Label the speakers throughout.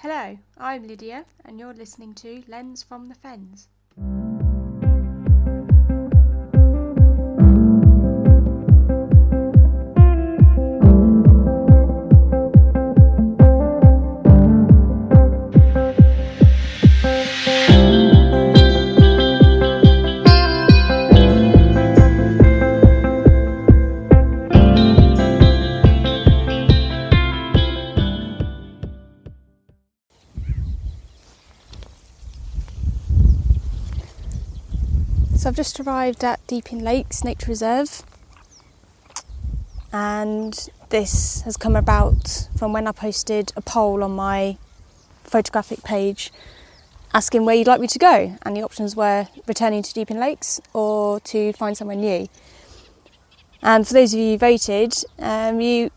Speaker 1: Hello, I'm Lydia and you're listening to Lens from the Fens. So I've just arrived at Deeping Lakes Nature Reserve, and this has come about from when I posted a poll on my photographic page asking where you'd like me to go, and the options were returning to Deeping Lakes or to find somewhere new. And for those of you who voted, you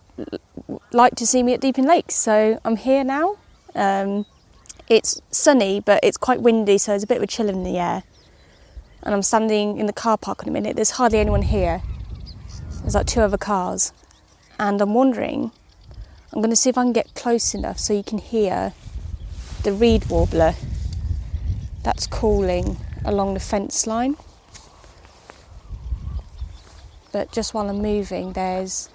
Speaker 1: like to see me at Deeping Lakes, so I'm here now. It's sunny but it's quite windy, so there's a bit of a chill in the air. And I'm standing in the car park in a minute. There's hardly anyone here. There's like 2 other cars. And I'm wondering, I'm going to see if I can get close enough so you can hear the reed warbler that's calling along the fence line. But just while I'm moving, there's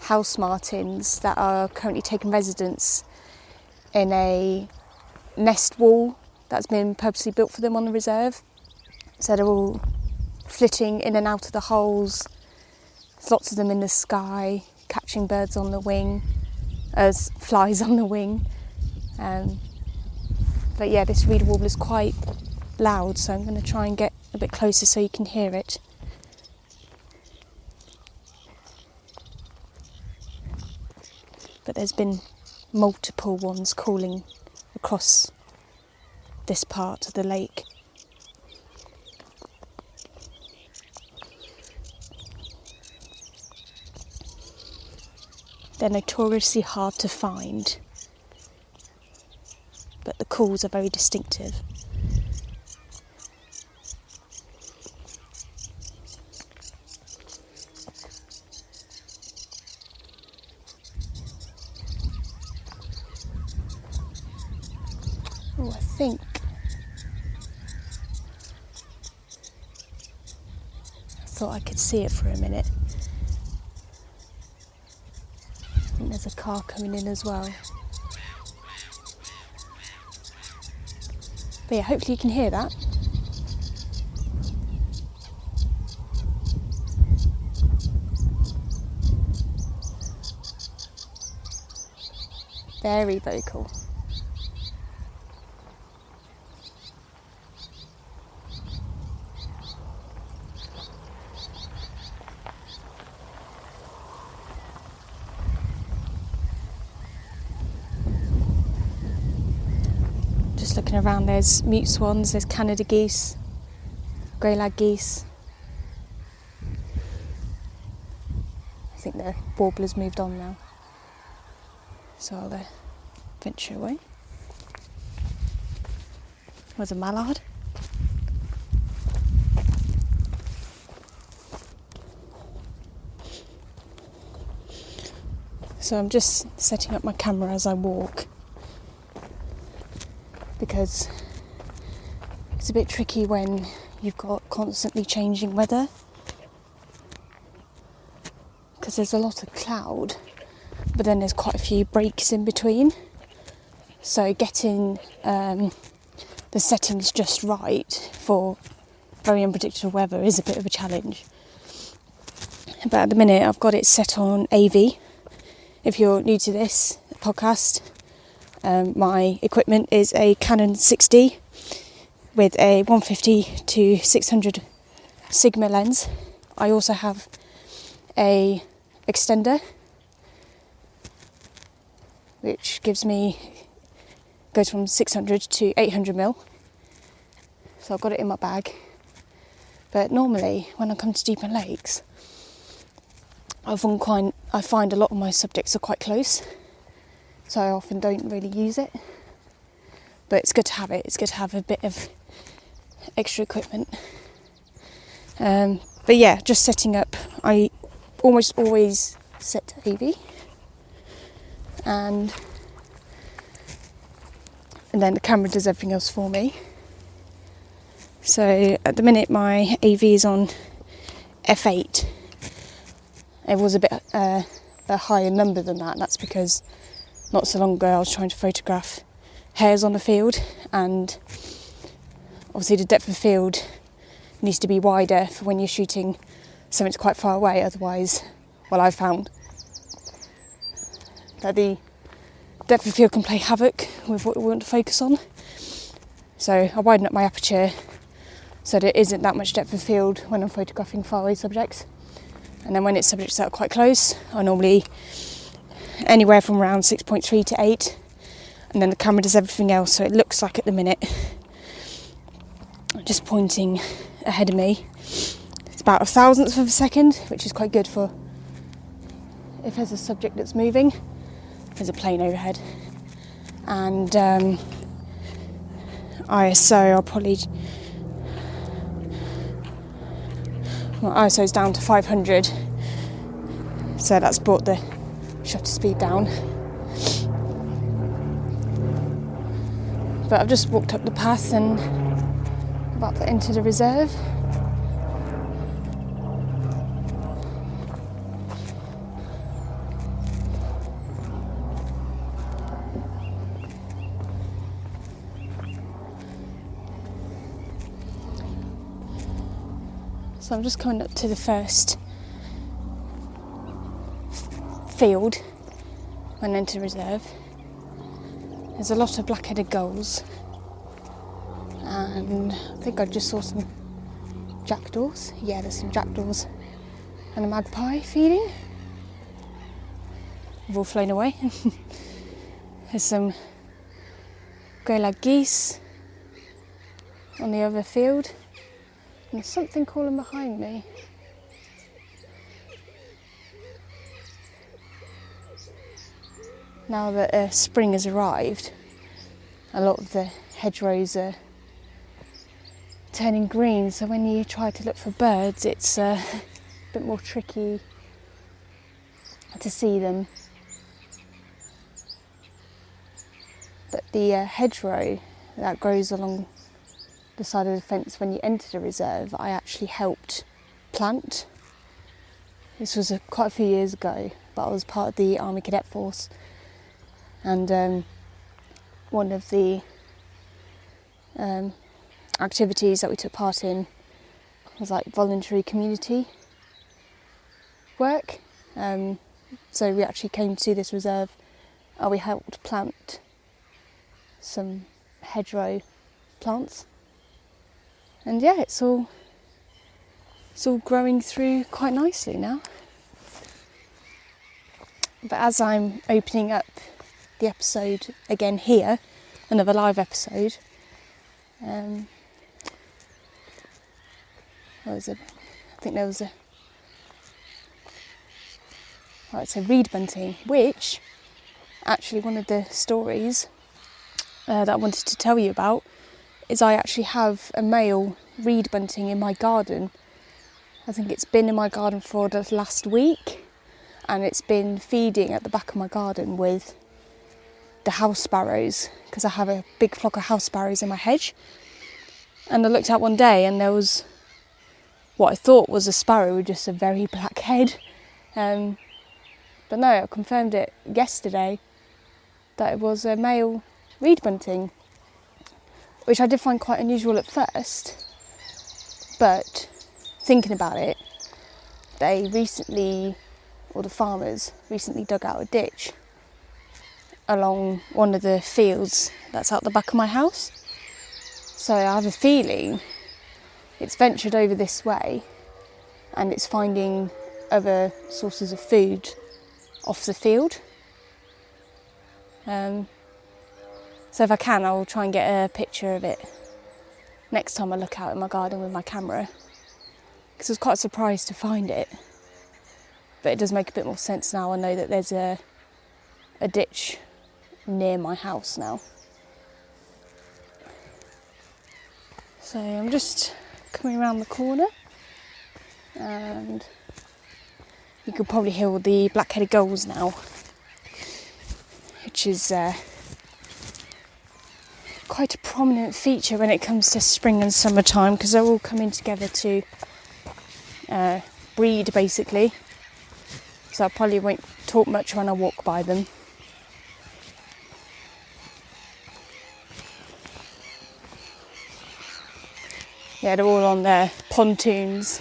Speaker 1: house martins that are currently taking residence in a nest wall that's been purposely built for them on the reserve. So they're all flitting in and out of the holes. There's lots of them in the sky, catching birds on the wing, as flies on the wing. But yeah, this reed warbler is quite loud, so I'm going to try and get a bit closer so you can hear it. But there's been multiple ones calling across this part of the lake. They're notoriously hard to find, but the calls are very distinctive. Oh, I thought I could see it for a minute. I think there's a car coming in as well. But yeah, hopefully you can hear that. Very vocal. Just looking around, there's mute swans, there's Canada geese, grey-lag geese. I think the warbler's moved on now, so I'll venture away. There's a mallard. So I'm just setting up my camera as I walk, because it's a bit tricky when you've got constantly changing weather, because there's a lot of cloud, but then there's quite a few breaks in between, so getting the settings just right for very unpredictable weather is a bit of a challenge. But at the minute I've got it set on AV. If you're new to this podcast, my equipment is a Canon 6D with a 150 to 600 Sigma lens. I also have a extender which goes from 600 to 800mm. So I've got it in my bag. But normally when I come to Deeping Lakes, I find a lot of my subjects are quite close, so I often don't really use it. But it's good to have it. It's good to have a bit of extra equipment. But yeah, just setting up. I almost always set to AV, and and then the camera does everything else for me. So at the minute my AV is on f8. It was a bit a higher number than that. That's because not so long ago I was trying to photograph hares on the field, and obviously the depth of field needs to be wider for when you're shooting something that's quite far away. Otherwise, well, I've found that the depth of field can play havoc with what we want to focus on. So I widen up my aperture so there isn't that much depth of field when I'm photographing faraway subjects. And then when it's subjects that are quite close, I normally anywhere from around 6.3 to 8. And then the camera does everything else, so it looks like at the minute, just pointing ahead of me, it's about 1,000th of a second, which is quite good for if there's a subject that's moving. There's a plane overhead. And ISO, I'll probably... Well, ISO is down to 500, so that's brought the shutter speed down. But I've just walked up the path and about to enter the reserve. So I'm just coming up to the first field when I enter reserve. There's a lot of black-headed gulls, and I think I just saw some jackdaws. Yeah, there's some jackdaws and a magpie feeding. They've all flown away. There's some grey-lag geese on the other field. And there's something calling behind me. Now that spring has arrived, a lot of the hedgerows are turning green, so when you try to look for birds, it's a bit more tricky to see them. But the hedgerow that grows along the side of the fence when you enter the reserve, I actually helped plant. This was quite a few years ago, but I was part of the Army Cadet Force, and one of the activities that we took part in was like voluntary community work. So we actually came to this reserve and we helped plant some hedgerow plants. And yeah, it's all growing through quite nicely now. But as I'm opening up the episode again here, another live episode, I think there was it's a reed bunting, which actually one of the stories that I wanted to tell you about is I actually have a male reed bunting in my garden. I think it's been in my garden for the last week, and it's been feeding at the back of my garden with the house sparrows, because I have a big flock of house sparrows in my hedge. And I looked out one day and there was what I thought was a sparrow with just a very black head. But no, I confirmed it yesterday that it was a male reed bunting, which I did find quite unusual at first. But thinking about it, the farmers recently dug out a ditch along one of the fields that's out the back of my house. So I have a feeling it's ventured over this way and it's finding other sources of food off the field. So if I can, I'll try and get a picture of it next time I look out in my garden with my camera, because I was quite surprised to find it. But it does make a bit more sense now. I know that there's a ditch near my house now. So I'm just coming around the corner, and you can probably hear all the black-headed gulls now, which is quite a prominent feature when it comes to spring and summertime, because they're all coming together to breed basically. So I probably won't talk much when I walk by them. Yeah, they're all on their pontoons.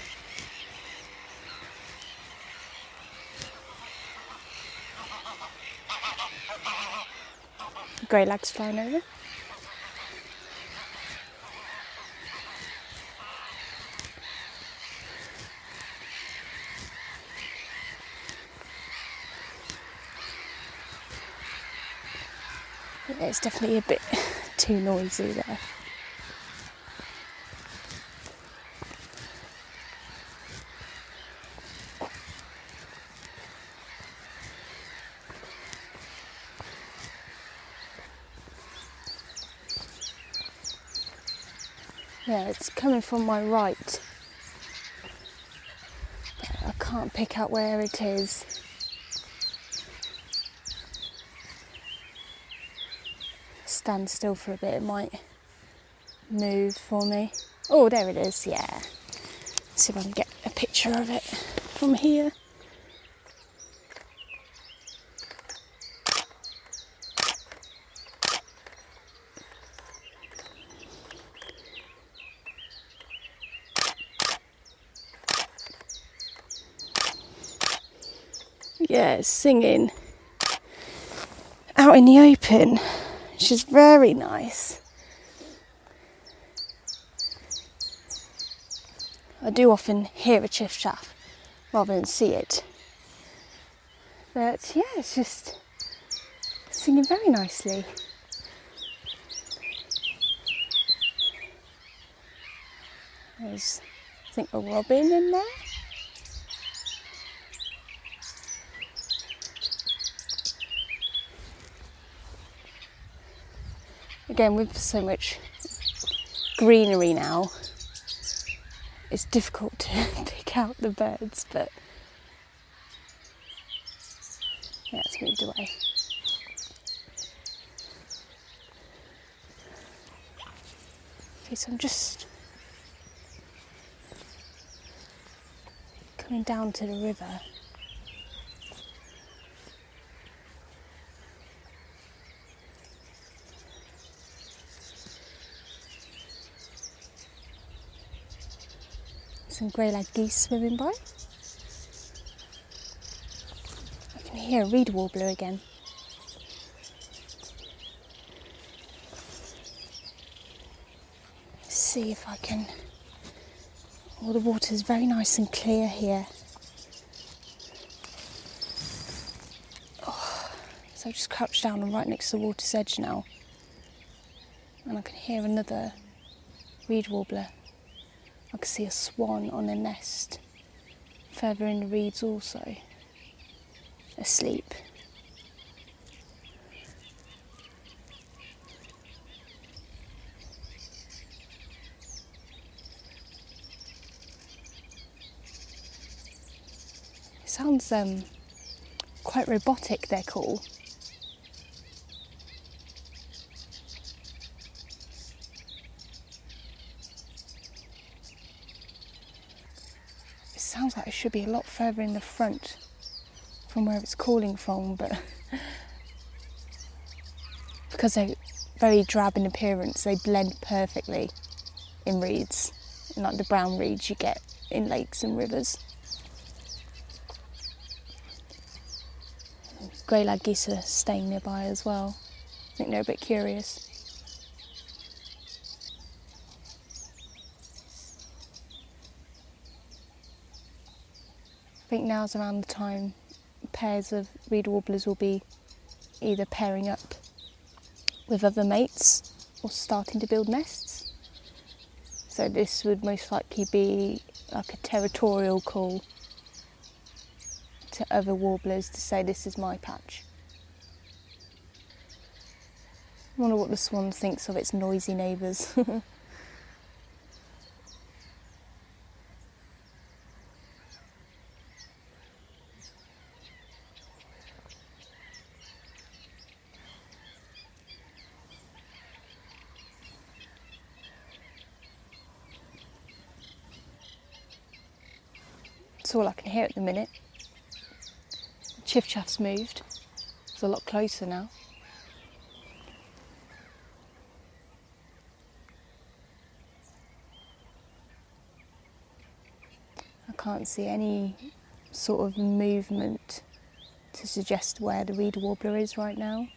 Speaker 1: Grey lags flying over. Yeah, it's definitely a bit too noisy there. Yeah, it's coming from my right. But I can't pick out where it is. Stand still for a bit, it might move for me. Oh, there it is, yeah. Let's see if I can get a picture of it from here. Yeah, it's singing out in the open, which is very nice. I do often hear a chiff chaff rather than see it. But yeah, it's just singing very nicely. There's, I think, a robin in there. Again, with so much greenery now, it's difficult to pick out the birds, but yeah, it's moved away. Okay, so I'm just coming down to the river. Some grey-lag geese swimming by. I can hear a reed warbler again. Let's see if I can... Oh, the water's very nice and clear here. Oh, so I've just crouched down and right next to the water's edge now. And I can hear another reed warbler. I can see a swan on a nest further in the reeds also, asleep. It sounds quite robotic, their call. It sounds like it should be a lot further in the front from where it's calling from, but because they're very drab in appearance, they blend perfectly in reeds, like the brown reeds you get in lakes and rivers. Grey-lag geese are staying nearby as well. I think they're a bit curious. I think now's around the time pairs of reed warblers will be either pairing up with other mates or starting to build nests. So this would most likely be like a territorial call to other warblers to say this is my patch. I wonder what the swan thinks of its noisy neighbours. That's all I can hear at the minute. The chiff chaff's moved. It's a lot closer now. I can't see any sort of movement to suggest where the reed warbler is right now.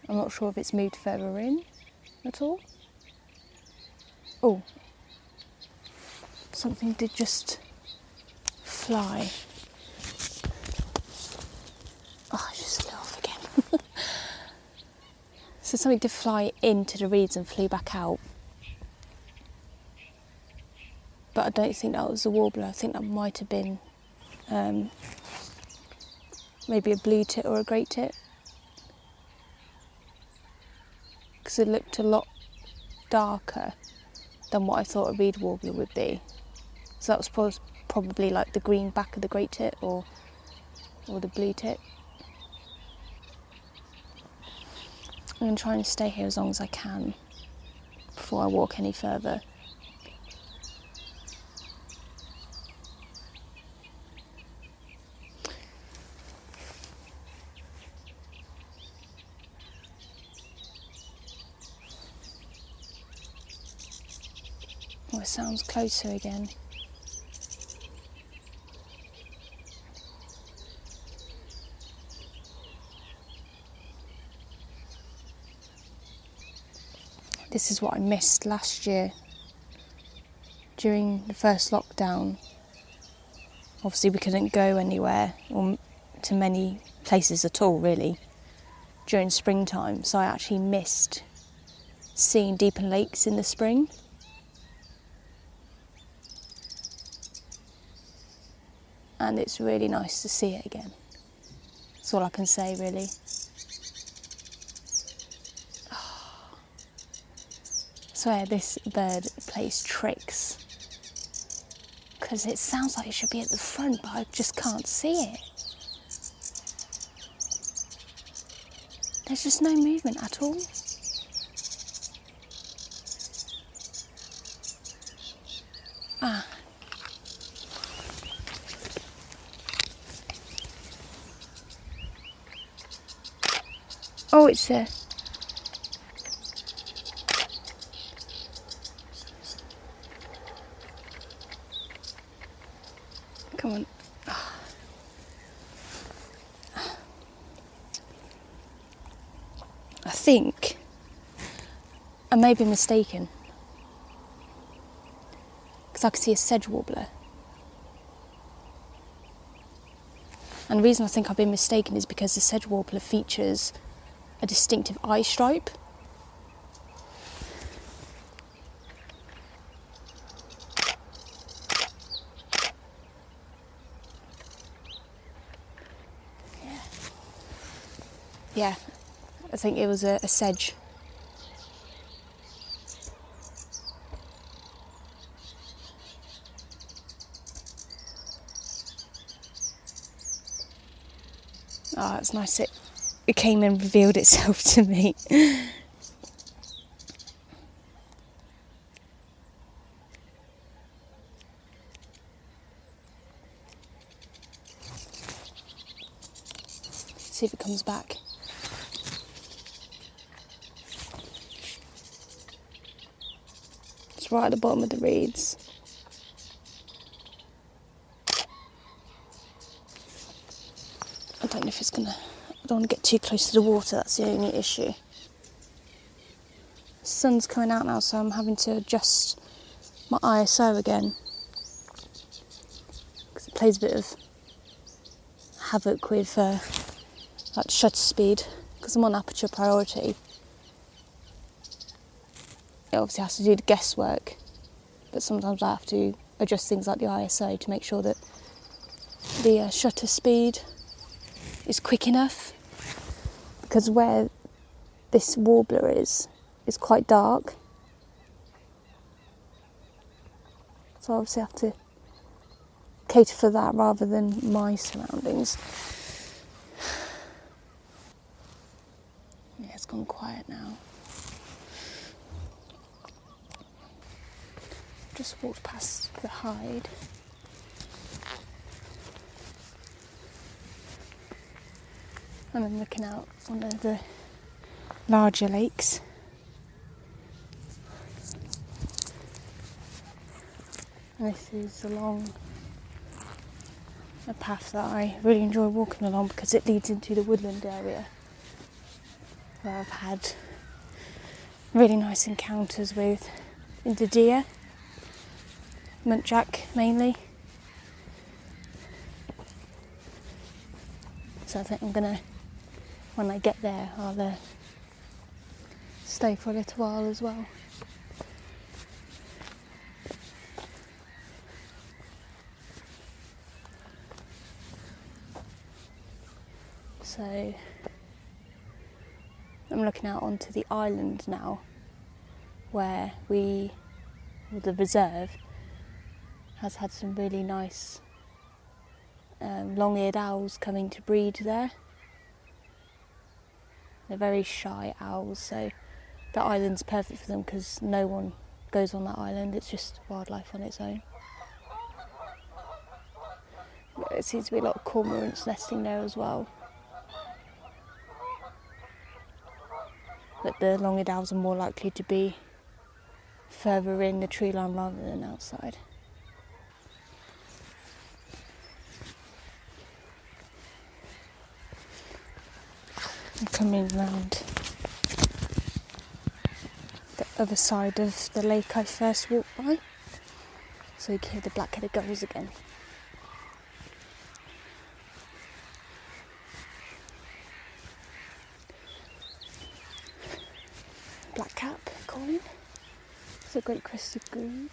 Speaker 1: I'm not sure if it's moved further in at all. Oh, something did just fly. Oh, it just flew off again. So something did fly into the reeds and flew back out. But I don't think that was a warbler. I think that might have been maybe a blue tit or a great tit. Because it looked a lot darker than what I thought a reed warbler would be. So that was probably like the green back of the great tit or the blue tit. I'm going to try and stay here as long as I can before I walk any further. Oh, it sounds closer again. This is what I missed last year during the first lockdown. Obviously we couldn't go anywhere or to many places at all really during springtime, so I actually missed seeing Deepen Lakes in the spring. And it's really nice to see it again. That's all I can say really. I swear this bird plays tricks. Because it sounds like it should be at the front, but I just can't see it. There's just no movement at all. Ah. Oh, it's there. Come on. I think I may be mistaken. Because I could see a sedge warbler. And the reason I think I've been mistaken is because the sedge warbler features a distinctive eye stripe. Yeah, I think it was a sedge. Oh, it's nice it came and revealed itself to me. See if it comes back. It's right at the bottom of the reeds. I don't know if it's gonna... I don't want to get too close to the water, that's the only issue. The sun's coming out now, so I'm having to adjust my ISO again. Because it plays a bit of havoc with like shutter speed. Because I'm on aperture priority. It obviously has to do the guesswork. But sometimes I have to adjust things like the ISO to make sure that the shutter speed is quick enough, because where this warbler is quite dark, so I obviously have to cater for that rather than my surroundings. Yeah, it's gone quiet now. Just walked past the hide. And I'm looking out one of the larger lakes. And this is along a path that I really enjoy walking along because it leads into the woodland area where I've had really nice encounters with the deer, muntjac mainly. So I think I'm gonna, when I get there, I'll stay for a little while as well. So I'm looking out onto the island now where the reserve has had some really nice long-eared owls coming to breed there. They're very shy owls, so the island's perfect for them because no one goes on that island, it's just wildlife on its own. But there seems to be a lot of cormorants nesting there as well. But the long-eared owls are more likely to be further in the tree line rather than outside. I'm coming round the other side of the lake I first walked by, so you can hear the black-headed gulls again. Blackcap calling. It's a great crested green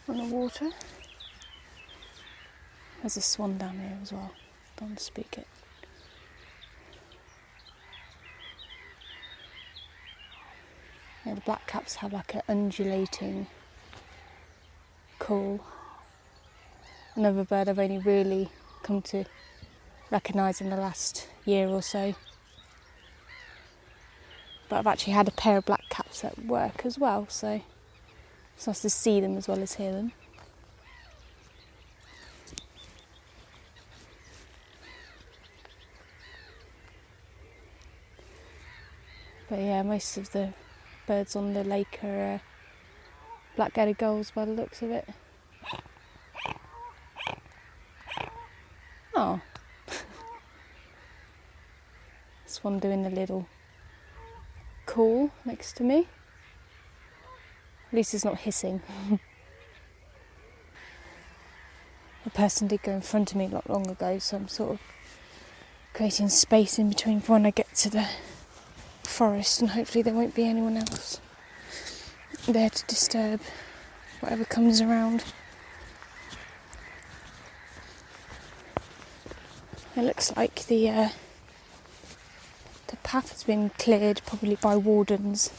Speaker 1: on the water. There's a swan down here as well. Don't want to speak it. Yeah, the blackcaps have like an undulating call. Another bird I've only really come to recognise in the last year or so. But I've actually had a pair of blackcaps at work as well, so it's nice to see them as well as hear them. But yeah, most of the birds on the lake are black-headed gulls by the looks of it. Oh, this one doing the little call next to me. At least it's not hissing. A person did go in front of me not long ago, so I'm sort of creating space in between for when I get to the forest, and hopefully there won't be anyone else there to disturb whatever comes around. It looks like the path has been cleared, probably by wardens.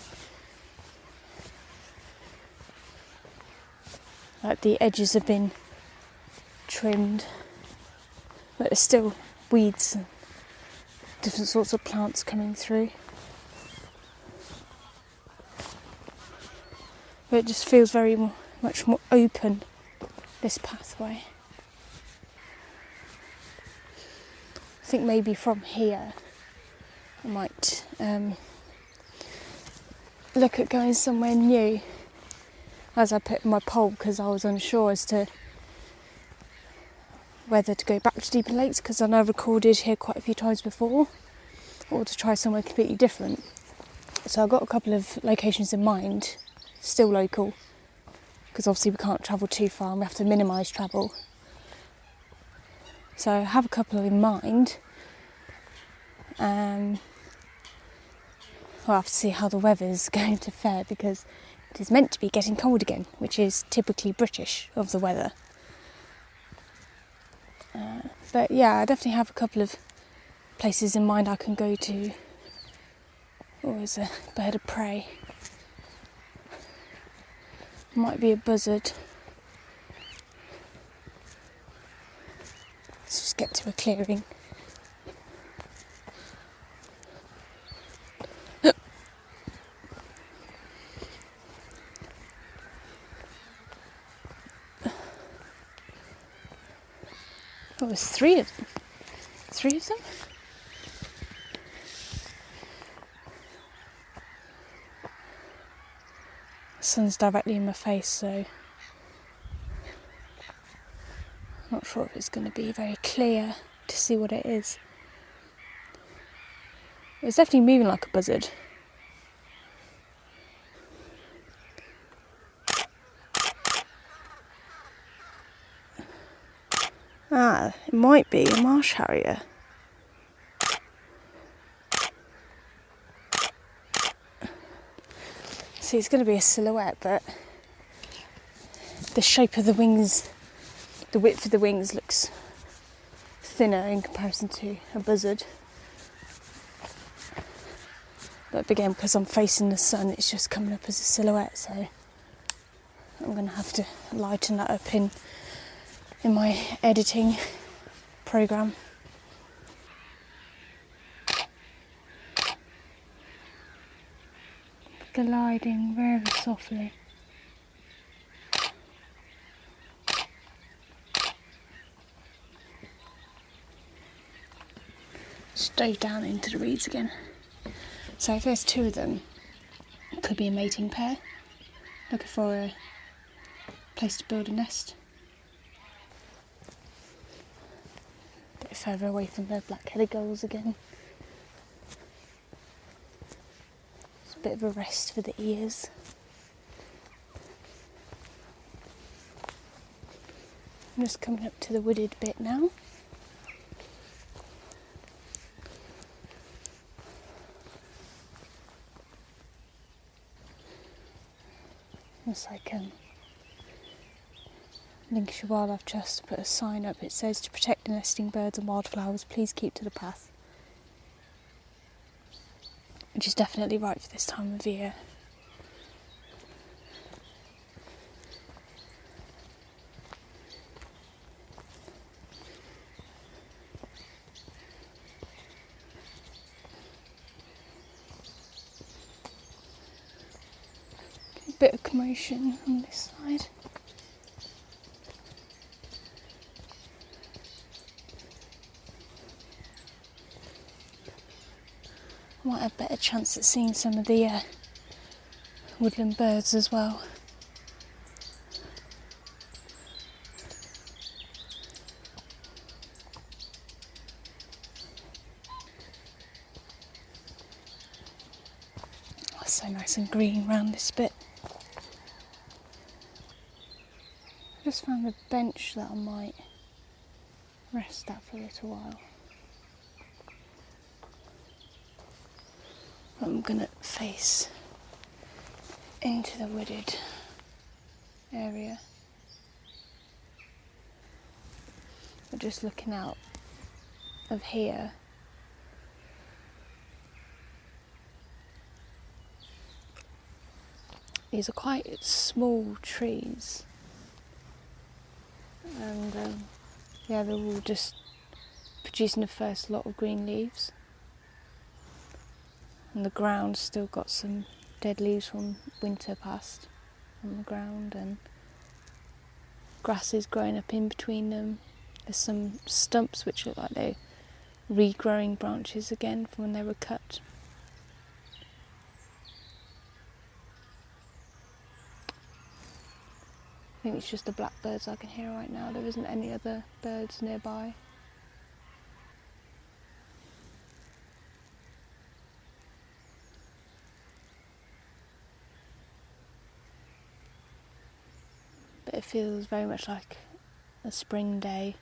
Speaker 1: Like the edges have been trimmed, but there's still weeds and different sorts of plants coming through. But it just feels much more open, this pathway. I think maybe from here I might look at going somewhere new, as I put in my poll, because I was unsure as to whether to go back to Deepen Lakes, because I know I've recorded here quite a few times before, or to try somewhere completely different. So I've got a couple of locations in mind, still local, because obviously we can't travel too far and we have to minimise travel. So I have a couple in mind. We'll have to see how the weather's going to fare, because it is meant to be getting cold again, which is typically British of the weather. But yeah, I definitely have a couple of places in mind I can go to. Oh, there's a bird of prey. Might be a buzzard. Let's just get to a clearing. Oh, there's three of them. 3 of them? The sun's directly in my face, so I'm not sure if it's going to be very clear to see what it is. It's definitely moving like a buzzard. Ah, it might be a marsh harrier. See, it's going to be a silhouette, but the shape of the wings, the width of the wings looks thinner in comparison to a buzzard. But again, because I'm facing the sun, it's just coming up as a silhouette, so I'm going to have to lighten that up in my editing program. Gliding very softly. Just dove down into the reeds again. So if there's two of them, it could be a mating pair, looking for a place to build a nest. A bit further away from the black-headed gulls again. It's a bit of a rest for the ears. I'm just coming up to the wooded bit now. It's like Lincolnshire Wildlife Trust put a sign up. It says, "To protect the nesting birds and wildflowers, please keep to the path." Which is definitely right for this time of year. A bit of commotion on this side. I might have a better chance at seeing some of the woodland birds as well. Oh, it's so nice and green round this bit. I just found a bench that I might rest at for a little while. I'm gonna face into the wooded area. But just looking out of here, these are quite small trees, and they're all just producing the first lot of green leaves. And the ground's still got some dead leaves from winter past on the ground, and grass is growing up in between them. There's some stumps which look like they're regrowing branches again from when they were cut. I think it's just the blackbirds I can hear right now. There isn't any other birds nearby. But it feels very much like a spring day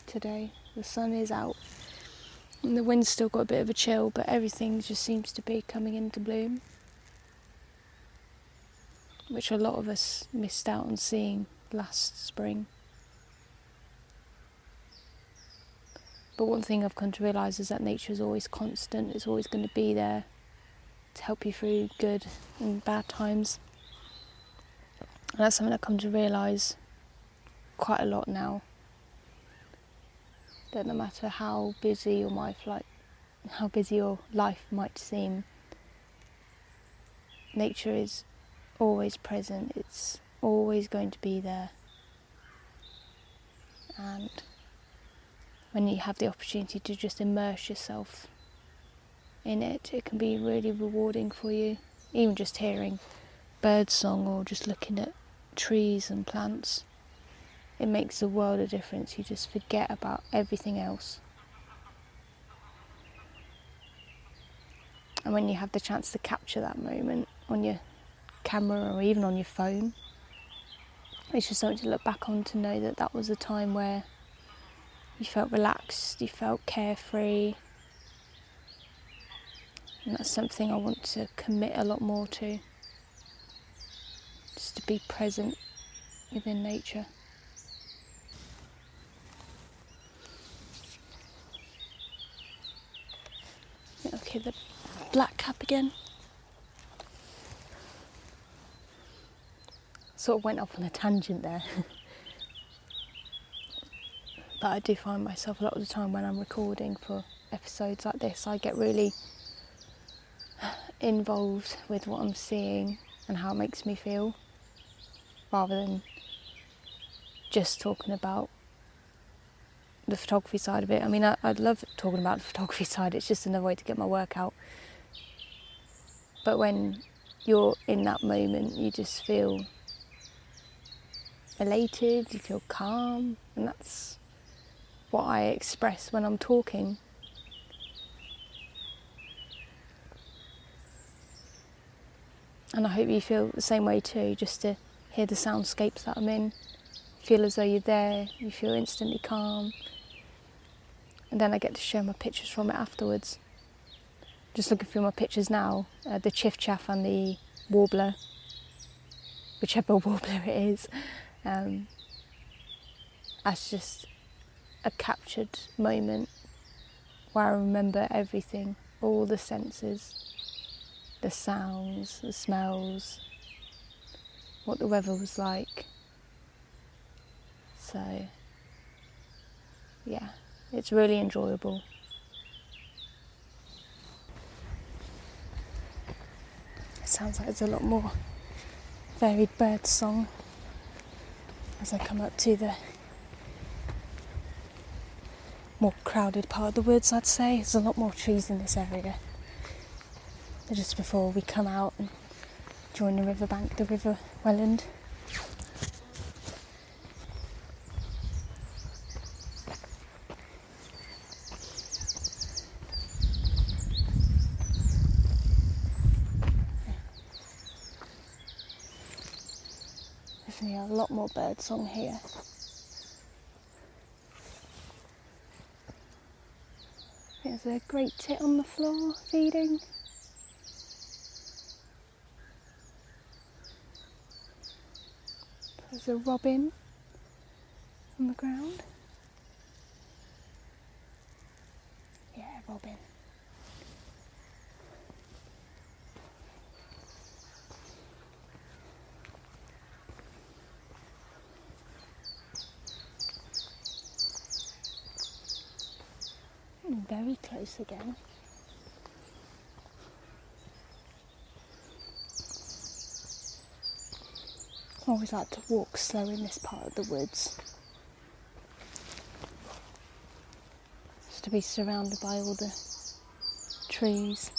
Speaker 1: today. The sun is out and the wind's still got a bit of a chill, but everything just seems to be coming into bloom, which a lot of us missed out on seeing last spring. But one thing I've come to realise is that nature is always constant. It's always going to be there to help you through good and bad times. And that's something I've come to realise quite a lot now. That no matter how busy your life might seem, nature is always present. It's always going to be there. And when you have the opportunity to just immerse yourself in it, it can be really rewarding for you. even just hearing birdsong or just looking at trees and plants, it makes a world of difference. You just forget about everything else. And when you have the chance to capture that moment on your camera or even on your phone, it's just something to look back on, to know that that was a time where you felt relaxed, you felt carefree. And that's something I want to commit a lot more to, just to be present within nature. Okay, the black cap again. Sort of went off on a tangent there. But I do find myself a lot of the time when I'm recording for episodes like this, I get really involved with what I'm seeing and how it makes me feel, rather than just talking about the photography side of it. I mean, I love talking about the photography side, it's just another way to get my work out. But when you're in that moment, you just feel elated, you feel calm, and that's what I express when I'm talking. And I hope you feel the same way too, just to hear the soundscapes that I'm in, feel as though you're there, you feel instantly calm. And then I get to show my pictures from it afterwards. Just looking through my pictures now, the chiff-chaff and the warbler, whichever warbler it is, that's just a captured moment where I remember everything, all the senses, the sounds, the smells, what the weather was like. So, yeah, it's really enjoyable. It sounds like there's a lot more varied bird song as I come up to the more crowded part of the woods, I'd say. There's a lot more trees in this area. Just before we come out and join the riverbank, the River Welland. Definitely a lot more birdsong here. There's a great tit on the floor feeding. There's a robin on the ground. Yeah, robin. Very close again. I always like to walk slow in this part of the woods, just to be surrounded by all the trees.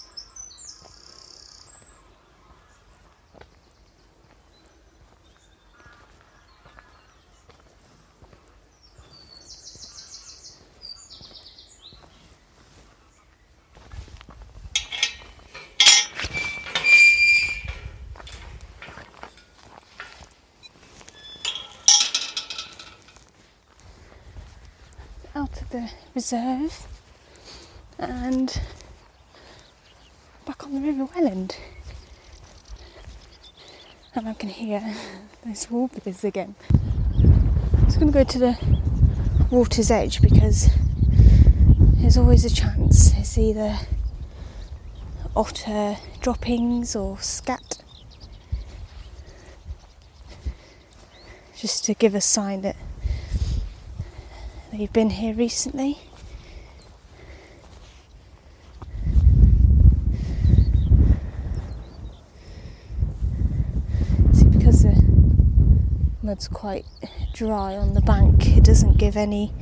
Speaker 1: Out of the reserve and back on the River Welland, and I can hear those warblers again. I'm just going to go to the water's edge because there's always a chance there's either otter droppings or scat, just to give a sign that they've been here recently. See, because the mud's quite dry on the bank, it doesn't give any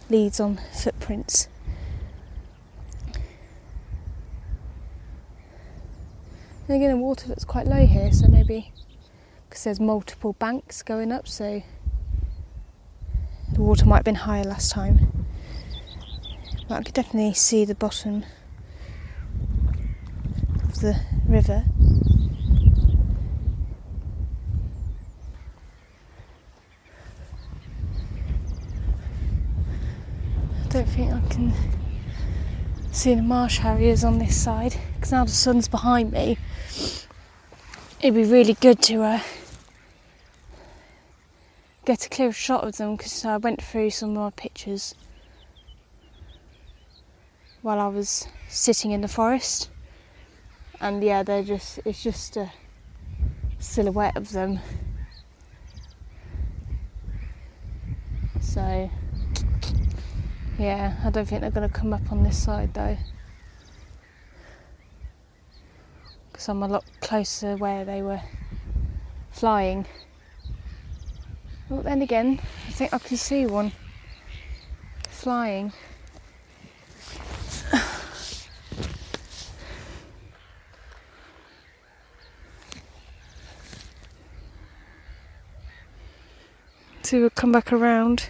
Speaker 1: leads on footprints. And again, the water looks quite low here, so maybe because there's multiple banks going up, so the water might have been higher last time. But I could definitely see the bottom of the river. I don't think I can see the marsh harriers on this side, because now the sun's behind me. It'd be really good to get a clear shot of them, because I went through some of my pictures while I was sitting in the forest, and yeah, it's just a silhouette of them. So yeah, I don't think they're going to come up on this side though, because I'm a lot closer where they were flying. Well, then again, I think I can see one flying. So we'll come back around.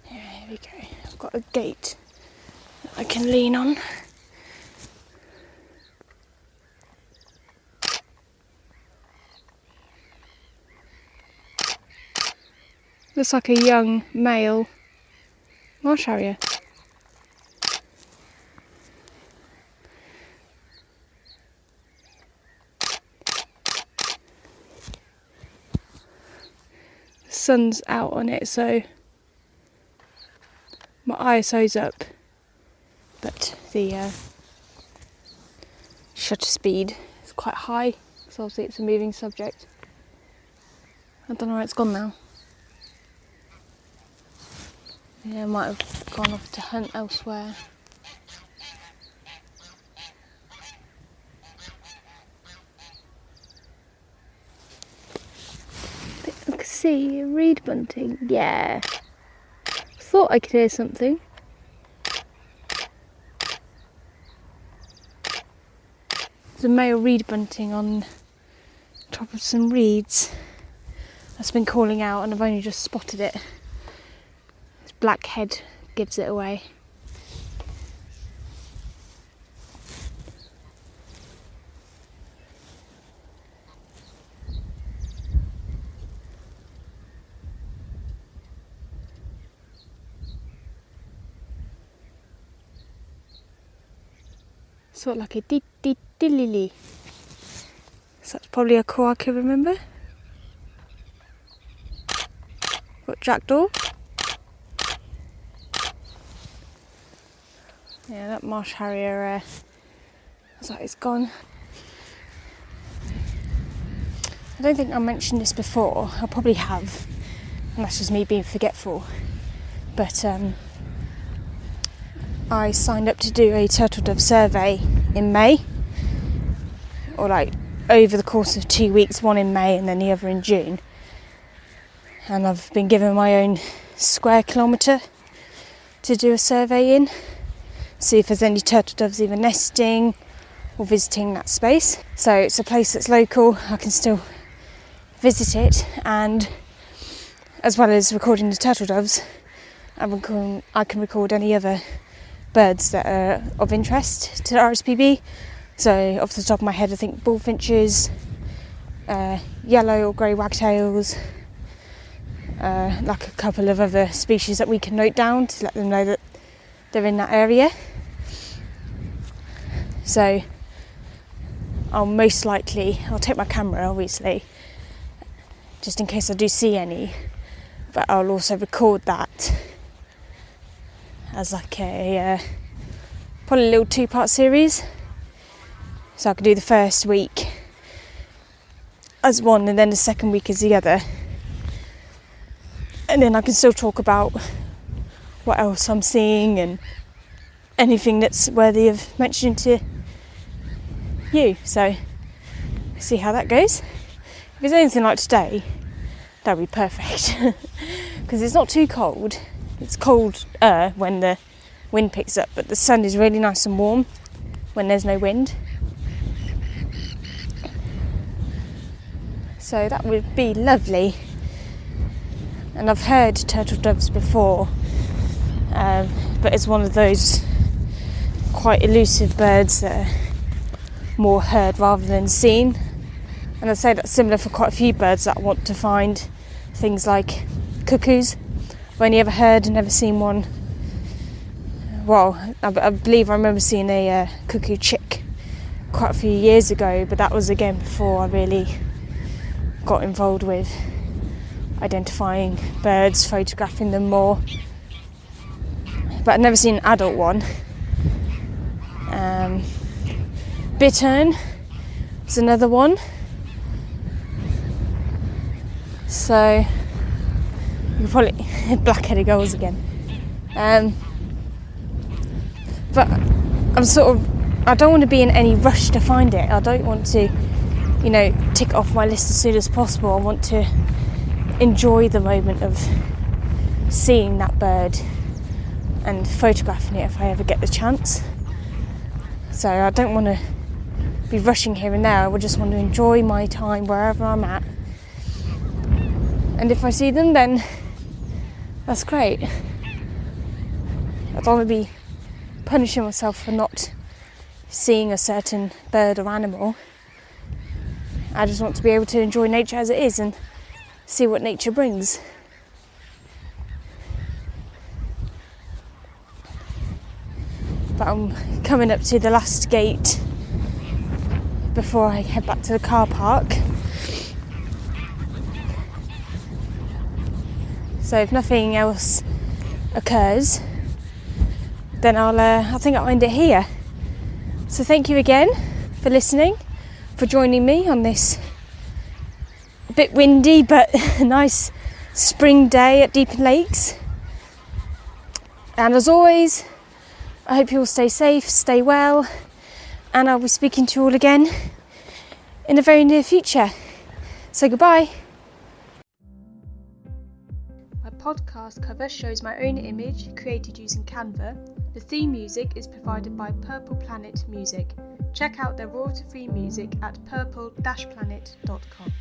Speaker 1: Here we go. I've got a gate that I can lean on. Looks like a young male marsh harrier. The sun's out on it, so my ISO's up, but the shutter speed is quite high, because obviously it's a moving subject. I don't know where it's gone now. Yeah, I might have gone off to hunt elsewhere. I can see a reed bunting. Yeah. Thought I could hear something. There's a male reed bunting on top of some reeds that's been calling out, and I've only just spotted it. Its black head gives it away. Sort of like a dee-dee-dee-lily. So that's probably a call I can remember. Got jackdaw. Yeah, that marsh harrier, looks like it's gone. I don't think I mentioned this before. I probably have, and that's just me being forgetful. But I signed up to do a turtle dove survey in May, or like over the course of 2 weeks, one in May and then the other in June. And I've been given my own square kilometre to do a survey in, see if there's any turtle doves either nesting or visiting that space. So it's a place that's local, I can still visit it, and as well as recording the turtle doves, I can record any other birds that are of interest to the RSPB. So off the top of my head, I think bullfinches, yellow or grey wagtails, like a couple of other species that we can note down to let them know that they're in that area. So I'll take my camera obviously, just in case I do see any, but I'll also record that as like a probably a little 2-part series. So I could do the first week as one and then the second week as the other, and then I can still talk about what else I'm seeing and anything that's worthy of mentioning to you. So see how that goes. If it's anything like today, that'll be perfect because it's not too cold. It's cold when the wind picks up, but the sun is really nice and warm when there's no wind. So that would be lovely. And I've heard turtle doves before, but it's one of those quite elusive birds that are more heard rather than seen. And I'd say that's similar for quite a few birds that I want to find. Things like cuckoos. I've only ever heard and never seen one. Well, I believe I remember seeing a cuckoo chick quite a few years ago, but that was again before I really got involved with identifying birds, photographing them more. But I've never seen an adult one. Bittern is another one. So you probably black-headed gulls again. But I don't want to be in any rush to find it. I don't want to, tick off my list as soon as possible. I want to enjoy the moment of seeing that bird and photographing it if I ever get the chance. So I don't want to be rushing here and there. I just want to enjoy my time wherever I'm at. And if I see them, then that's great. I don't want to be punishing myself for not seeing a certain bird or animal. I just want to be able to enjoy nature as it is and see what nature brings. But I'm coming up to the last gate before I head back to the car park. So if nothing else occurs, then I think I'll end it here. So thank you again for listening, for joining me on this a bit windy but nice spring day at Deepin Lakes. And as always, I hope you all stay safe, stay well, and I'll be speaking to you all again in the very near future. So goodbye. My podcast cover shows my own image created using Canva. The theme music is provided by Purple Planet Music. Check out their royalty-free music at purple-planet.com.